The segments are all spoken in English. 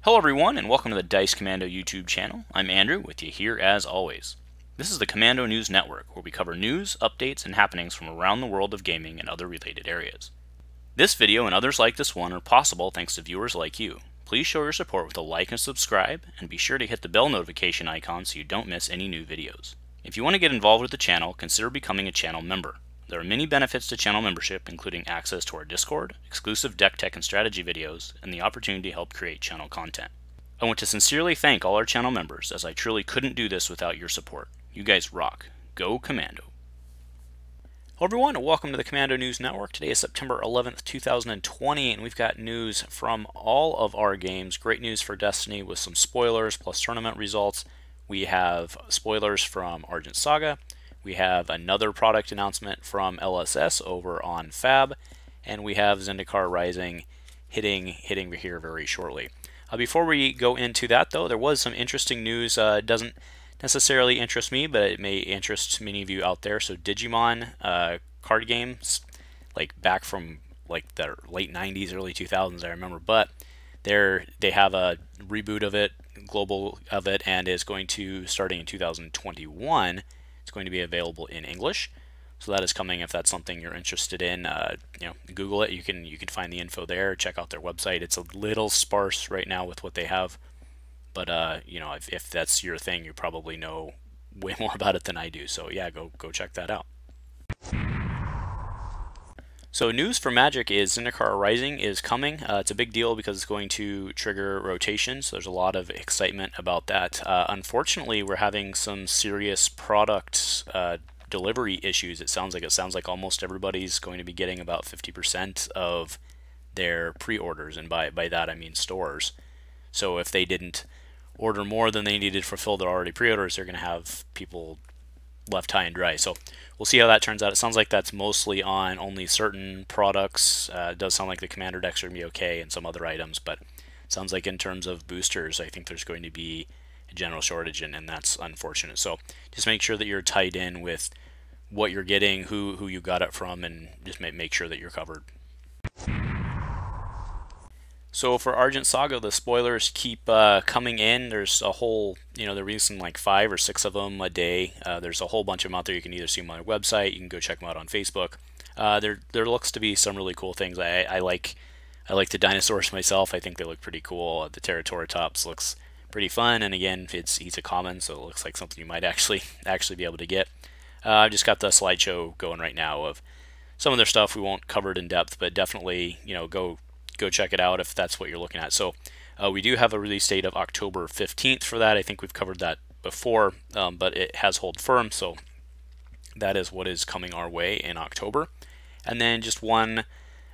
Hello everyone, and welcome to the Dice Commando YouTube channel. I'm Andrew, with you here as always. This is the Commando News Network, where we cover news, updates, and happenings from around the world of gaming and other related areas. This video and others like this one are possible thanks to viewers like you. Please show your support with a like and subscribe, and be sure to hit the bell notification icon so you don't miss any new videos. If you want to get involved with the channel, consider becoming a channel member. There are many benefits to channel membership, including access to our Discord, exclusive deck tech and strategy videos, and the opportunity to help create channel content. I want to sincerely thank all our channel members, as I truly couldn't do this without your support. You guys rock. Go Commando. Hello everyone, and welcome to the Commando News Network. Today is September 11th, 2020, and we've got news from all of our games. Great news for Destiny with some spoilers plus tournament results. We have spoilers from Argent Saga. We have another product announcement from LSS over on Fab, and we have Zendikar Rising hitting here very shortly. Before we go into that, though, there was some interesting news. It doesn't necessarily interest me, but it may interest many of you out there. So Digimon card games, like back from like the late 90s, early 2000s, I remember, but they have a reboot of it, global of it, and is going to starting in 2021. It's going to be available in English, so that is coming. If that's something you're interested in, Google it. You can find the info there. Check out their website. It's a little sparse right now with what they have, but if that's your thing, you probably know way more about it than I do. So yeah, go check that out. So news for Magic is Zendikar Rising is coming. It's a big deal because it's going to trigger rotation, so there's a lot of excitement about that. Unfortunately, we're having some serious product delivery issues. It sounds like almost everybody's going to be getting about 50% of their pre-orders, and by that I mean stores. So if they didn't order more than they needed to fulfill their already pre-orders, they're going to have people left high and dry. So we'll see how that turns out. It sounds like that's mostly on only certain products. It does sound like the Commander decks are going to be okay and some other items, but it sounds like in terms of boosters, I think there's going to be a general shortage, and that's unfortunate. So just make sure that you're tied in with what you're getting, who you got it from, and just make sure that you're covered. So for Argent Saga, the spoilers keep coming in. There's a whole, they're releasing like 5 or 6 of them a day. There's a whole bunch of them out there. You can either see them on their website, you can go check them out on Facebook. There looks to be some really cool things. I like the dinosaurs myself. I think they look pretty cool. The Triceratops looks pretty fun, and again, he's a common, so it looks like something you might actually be able to get. I've just got the slideshow going right now of some of their stuff. We won't cover it in depth, but definitely go check it out if that's what you're looking at. So we do have a release date of October 15th for that. I think we've covered that before, but it has hold firm, so that is what is coming our way in October. And then just one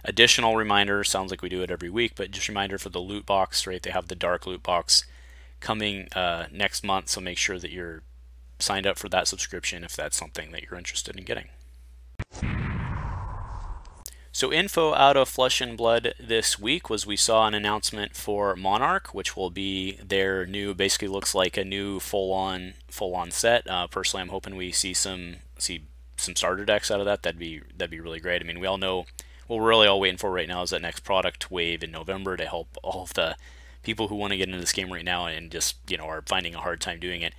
additional reminder, sounds like we do it every week, but just a reminder for the loot box, right? They have the dark loot box coming next month, so make sure that you're signed up for that subscription if that's something that you're interested in getting. So info out of Flesh and Blood this week was we saw an announcement for Monarch, which will be their new, basically looks like a new full-on set. Personally, I'm hoping we see some starter decks out of that. That'd be really great. I mean, we all know what we're really all waiting for right now is that next product wave in November to help all of the people who want to get into this game right now and just are finding a hard time doing it.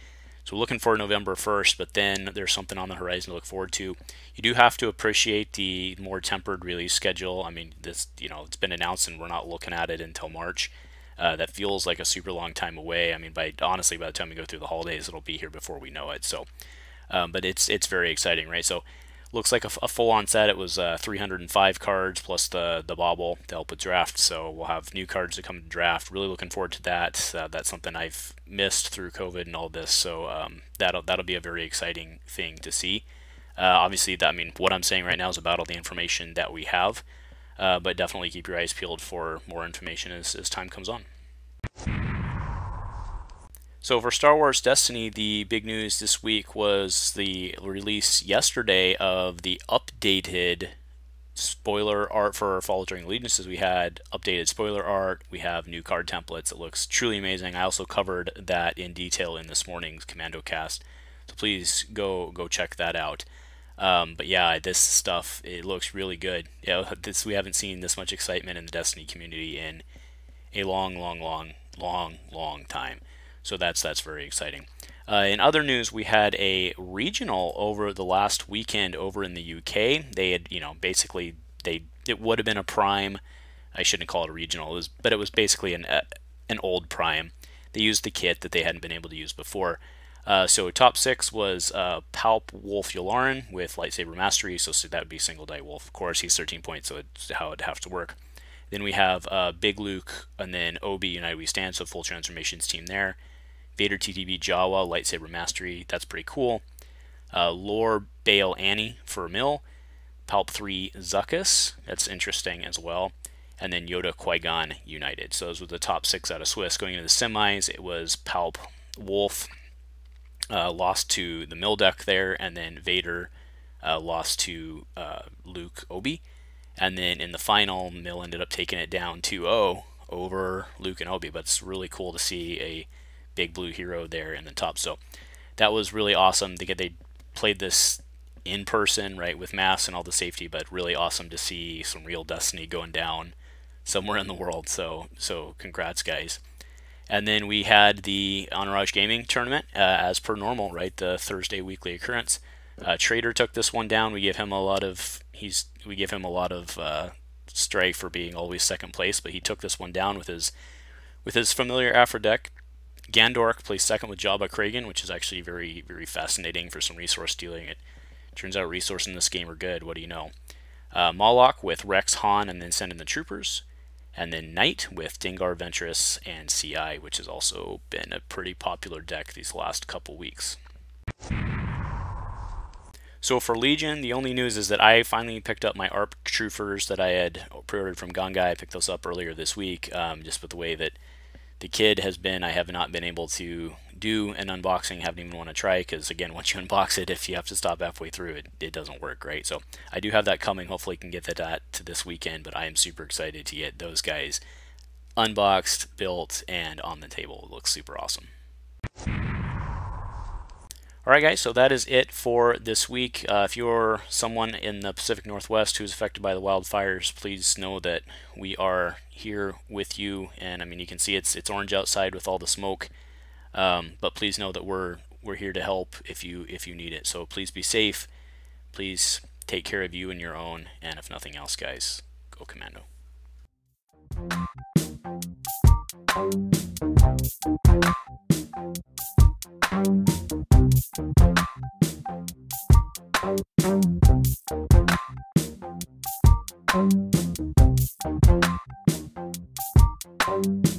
So we're looking for November 1st, but then there's something on the horizon to look forward to. You do have to appreciate the more tempered release schedule. I mean, this, it's been announced and we're not looking at it until March. That feels like a super long time away. I mean, honestly, by the time we go through the holidays, it'll be here before we know it. So, but it's very exciting, right? So looks like a full-on set. It was 305 cards plus the bauble to help with draft. So we'll have new cards to come to draft. Really looking forward to that. That's something I've missed through COVID and all this. So that'll be a very exciting thing to see. Obviously, what I'm saying right now is about all the information that we have. But definitely keep your eyes peeled for more information as time comes on. So for Star Wars Destiny, the big news this week was the release yesterday of the updated spoiler art for Fall During Allegiances. We had updated spoiler art. We have new card templates. It looks truly amazing. I also covered that in detail in this morning's Commando cast, so please go check that out. But yeah, this stuff, it looks really good. We haven't seen this much excitement in the Destiny community in a long long time. So that's very exciting. In other news, we had a regional over the last weekend over in the UK. They had, basically it would have been a prime. I shouldn't call it a regional, but it was basically an old prime. They used the kit that they hadn't been able to use before. So top 6 was Palp Wolf Yularen with Lightsaber Mastery, so that would be single die Wolf. Of course, he's 13 points, so it's how it'd have to work. Then we have Big Luke, and then Obi United We Stand, so full transformations team there. Vader TTB Jawa, Lightsaber Mastery, that's pretty cool. Lore Bail Annie for Mill. Palp 3 Zuckuss, that's interesting as well. And then Yoda Qui-Gon United. So those were the top 6 out of Swiss. Going into the semis, it was Palp Wolf, lost to the Mill deck there, and then Vader lost to Luke Obi. And then in the final, Mill ended up taking it down 2-0 over Luke and Obi. But it's really cool to see a big blue hero there in the top. So that was really awesome. They played this in person, right, with masks and all the safety, but really awesome to see some real Destiny going down somewhere in the world. So congrats, guys. And then we had the Entourage Gaming tournament, as per normal, right? The Thursday weekly occurrence. Trader took this one down. We give him a lot of strife for being always second place, but he took this one down with his familiar Afro deck. Gandork placed second with Jabba Kragan, which is actually very, very fascinating for some resource dealing. It turns out resources in this game are good. What do you know? Moloch with Rex, Han, and then sending the troopers. And then Knight with Dengar, Ventress, and CI, which has also been a pretty popular deck these last couple weeks. So for Legion, the only news is that I finally picked up my ARP Troopers that I had pre-ordered from Gongai. I picked those up earlier this week, just with the way that the kid has been. I have not been able to do an unboxing, haven't even want to try, because again, once you unbox it, if you have to stop halfway through, it doesn't work, right? So I do have that coming. Hopefully I can get that to this weekend, but I am super excited to get those guys unboxed, built, and on the table. It looks super awesome. Alright guys, so that is it for this week. If you're someone in the Pacific Northwest who's affected by the wildfires, please know that we are here with you. And I mean, you can see it's orange outside with all the smoke. But please know that we're here to help if you need it. So please be safe. Please take care of you and your own. And if nothing else, guys, go Commando. Thank you.